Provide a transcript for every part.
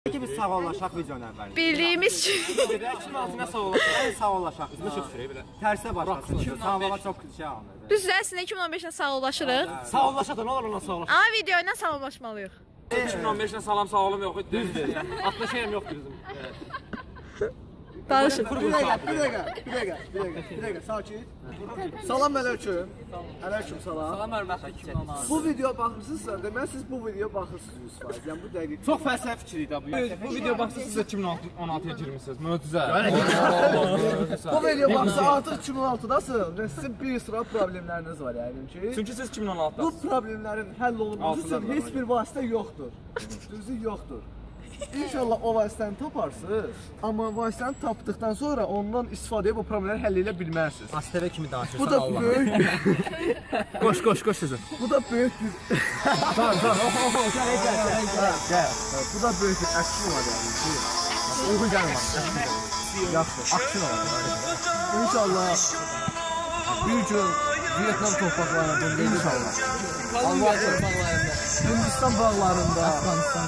Peki biz sağollaşaq videonun əvvəlində. Bildiyimiz ki. 2006-da sağollaşaq. Ən sağollaşaq. Tərsə başlasın. Sağolama çox şey alınır. Düz əslində 2015-də sağollaşırıq. Sağollaşaq da nə olur ona sağollaşaq. Amma video ilə sağollaşmalıyıq. 2015-də salam sağolum yox idi. Düzdür. 60 şeyim yoxdur bizim. Danışın. Bir dəqiqə, sakit. Salam əleykum. Əleykum salam. Salam hörmətli 2016. Bu video baxırsınızsa, demək siz bu videoya baxırsınız 100%. Yəni bu dəqiq. Çox fəlsəfi fikir idi bu. Bu video baxsa siz də 2016-ya girmisiniz. Möcüzə. Bu video baxsa artıq 2016-dasınız və sizin bir sıra problemləriniz var yəqin ki. Çünki siz 2016-dasınız. Bu problemlərin həll olunması üçün heç bir vasitə yoxdur. Düzü yoxdur. İnşallah o vasitəni taparsınız, amma vasitəni tapdıqdan sonra ondan istifadəyə bu problemləri həll edə bilmərsiniz. ASTV kimi danışırsan Bu da Allah. böyük. Qoş sözü. Bu da böyük bir... Tamam. Gəl. Bu da böyük bir aksiyon var yəni ki. Uyğun gəlmir. Yaxşı, aksiyon var. İnşallah bir gün Vietnam torpaqlarında, inşallah. Kolumbiya torpaqlarında. Hindistan bağlarında, Afqanistan.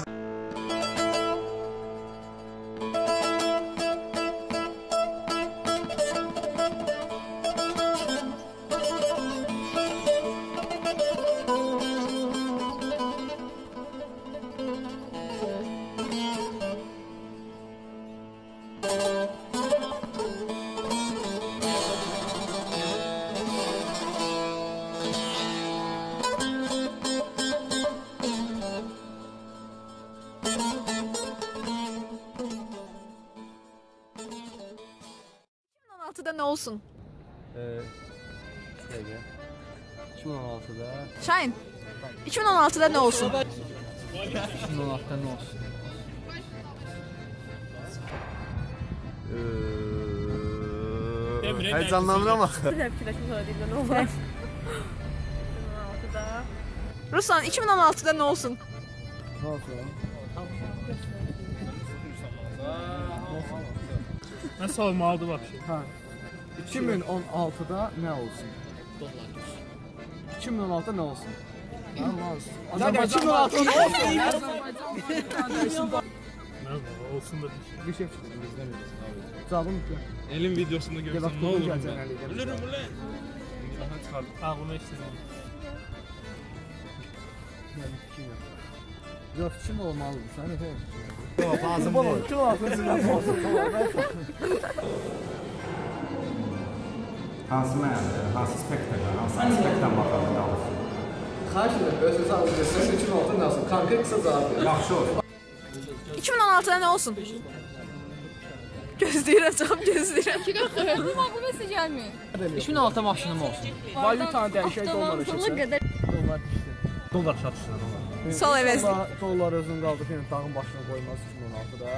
Da nə olsun? 2016-da. Şahin. 2016-da nə olsun? 2016-da nə olsun? Heyecanlanıram axı. Ruslan 2016-da nə olsun? Nə olsun? Nə sormalıdır bax şey. Hə. 2016-da nə olsun? 2016-da nə olsun? Azərbaycan 2016-da nə olsun? Olsun da Bir şey fikirləşdim. Cavabım yox. elin videosunda görsən nə olur? Bilirim. Daha çıxardı. Ağlına işlədim. Yəni fikrim yox. Yox, fikrim olmalıdır. Sən nə fikir? Yox, lazım deyil. 2016-da nə olsun? Hansı mənada, hansı spektrdən, hansı aspektdən baxaraq qalır? Xahiş edirəm, özünüz alın. Sən 2016-da nə olsun? Konkret qısa cavab ver. Yaxşı olur. 2016-da nə olsun? Gözləyirəm, çox gözləyirəm. Bu məqam sizə gəlmir. 2016 maşınım olsun. Valyutanı dəyişək dollar üçün. Dollar satışlar. Sol əvəzli. Dollar özünün qaldı ki, dağın başına qoymaz 2016-da.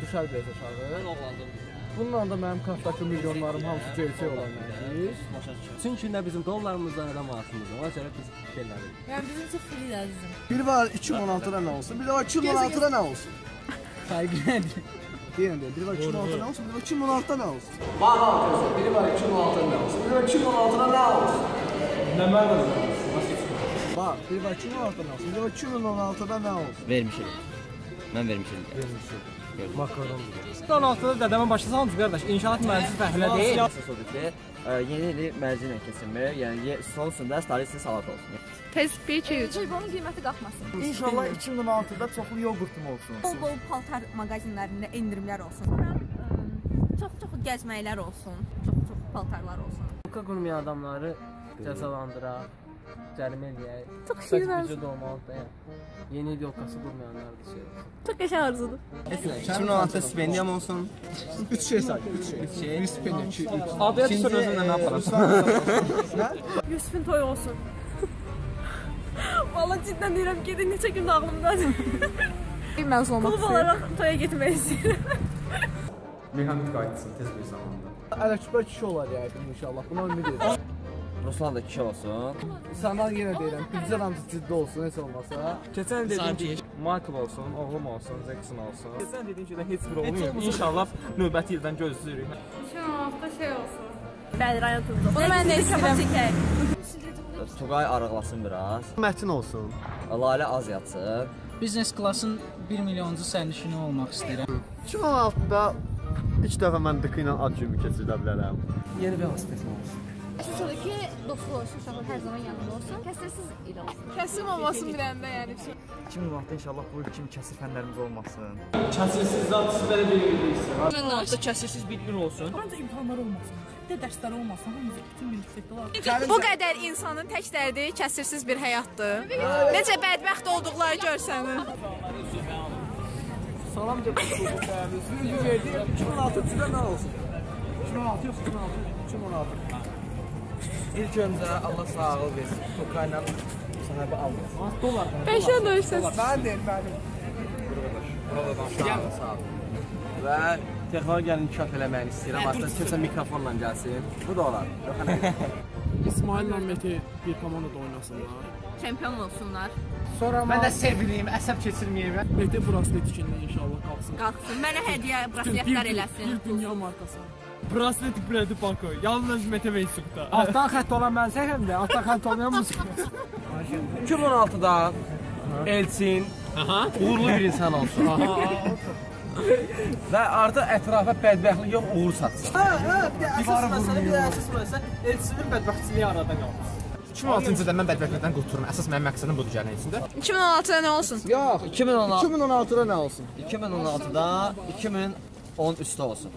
Düşər biraz aşağı. Mən oğlandım. Bununla da mənim kartdakı milyonlarım hamısı gerçək olan mənsiz. Çünki nə bizim dollarımızdan, nə maaşımızdan. Ona görə biz şeyləri. Yəni bizim üçün free lazım. Biri var 2016-da nə olsun, bir də var 2016-da nə olsun. Fərqi nədir? Deyən deyil, biri var 2016-da nə olsun, bir də var 2016-da nə olsun. Bax arkadaşlar, biri var 2016-da nə olsun, biri var 2016-da nə olsun. Nə mənada? Bax, biri var 2016-da nə olsun, biri var 2016-da nə olsun. Vermişim. Mən vermişim. Makaron. 2016-da dədəmə başlasanız qardaş, inşaat mühəndisi fəhlə deyil. Əsas odur ki, yeni ili mərci ilə keçinmir. Yəni sonrasında stalistin salat olsun. Tez 1 2 3. Telefonun qiyməti qalxmasın. İnşallah 2016-da çoxlu yoğurtum olsun. Bol paltar mağazinlərində endirimlər olsun. Çox gəzməklər olsun. Çox paltarlar olsun. Yoka qurmayan adamları cəzalandıraq, cərimə eləyək. Çox şirin. Büdcədə olmalıdır yəni. Yeni il yokası qurmayanlar da şey. Çox qəşəng arzudur. 2016-da stipendiyam olsun. 3 şey say, 3 şey. Bir stipendiya, 2, 3. Adaya düşür özünlə nə yaparsan? 100.000 toy olsun. Vallahi cidden deyirəm, gedin neçə gün ağlımdadır. Məzun olmaq Klub olaraq toya getmək istəyirəm. Mexanik qayıtsın tez bir zamanda. Ələkbər kişi olar yəqin inşallah. Buna ümid edirəm. Ruslan da kişi olsun. Səndən yenə deyirəm, bircə hamısı ciddi olsun, heç olmasa. Keçən dedim ki, Michael olsun, oğlum olsun, Jackson olsun. Keçən dedim ki, heç bir olmuyor. İnşallah növbəti ildən gözləyirik. 2016-da şey olsun. Bəli, rayon turudur. Bunu mən də istəyirəm. Tugay arıqlasın biraz. Mətin olsun. Lalə az yatsın. Biznes klassın 1 milyoncu sərnişini olmaq istəyirəm. 2016-da ilk dəfə mən Dıkı ilə ad günümü keçirdə bilərəm. Yeni velosipedim olsun. Əsas odur ki, dostluq olsun, uşaqlar hər zaman yanında olsun. Kəsirsiz il olsun. Kəsim olmasın biləndə yəni. 2016-da inşallah bu il kimi kəsir fənlərimiz olmasın. Kəsirsiz zat sizlərə bir bilirsən. 2016-da kəsirsiz bir il olsun. Məncə imtahanlar olmasın. Bir də dərslər olmasın. Hamımız bütün gün yüksəkdə olar. Bu qədər insanın tək dərdi kəsirsiz bir həyatdır. Necə bədbəxt olduqları görsənir. Salam cəbətçi bəyəmiz. Yüzü verdi. 2016-da nə olsun? 2016 yox, 2016. İlk öncə Allah sağlıq versin. Toka ilə sahibi almasın. Dolar. 5 il döyürsəz. Mən deyim, mənim. Sağ ol. Və texnologiyanı inkişaf eləməyini istəyirəm. Artıq kimsə mikrofonla gəlsin. Bu da olar. İsmaillə Mete bir komandada oynasınlar. Çempion olsunlar. Mən də sevineyim, əsəb keçirməyeyim. Mete braslet içində inşallah qalsın. Qalxsın. Mənə hədiyyə brasletlər eləsin. Bir dünya markası. Braslet bredi Bako. Yalnız Mete Veysuk'ta. Altdan xətt olan mən səhəm də, altdan xətt olmayan musiqi. 2016-da Elçin uğurlu bir insan olsun. Və artıq ətrafa bədbəxtlik yox, uğur satsın. Əsas məsələ Elçinin bədbəxtçiliyi arada qalmış. 2006-cı ildə mən bədbəxtlikdən qurtulurum. Əsas mənim məqsədim budur gələn içində. 2016-da nə olsun? Yox, 2016-da nə olsun? 2016-da 2010 üstü olsun.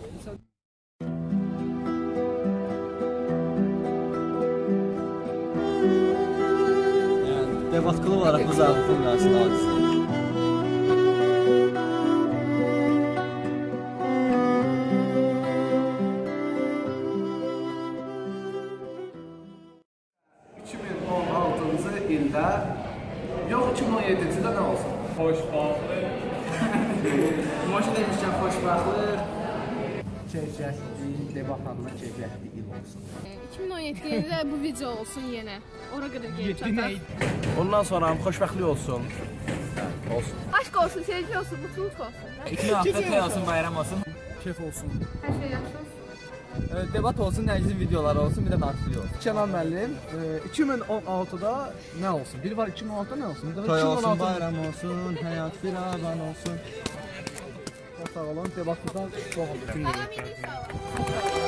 Debatqılı olaraq bu zarfın qarşısında hadisi. ildə yox 2017-də nə olsun? Xoşbaxtlıq. Maşın demişkən xoşbaxtlıq. Keyfiyyətli, debat adına keyfiyyətli il olsun. 2017-də bu video olsun yenə. Ora qədər gəlib çataq. Ondan sonra xoşbəxtlik olsun. Olsun. Aşk olsun, sevgi olsun, mutluluk olsun. 2016-da toy olsun, bayram olsun. Keyf olsun. Hər şey yaxşı olsun. Debat olsun, Nərgizin videoları olsun, bir də nartili olsun. Kənan müəllim, 2016-da nə olsun? Biri var 2016-da nə olsun? Toy olsun, bayram olsun, həyat firavan olsun. Sağ olun, debatlıdan çox oldu. Amin inşallah.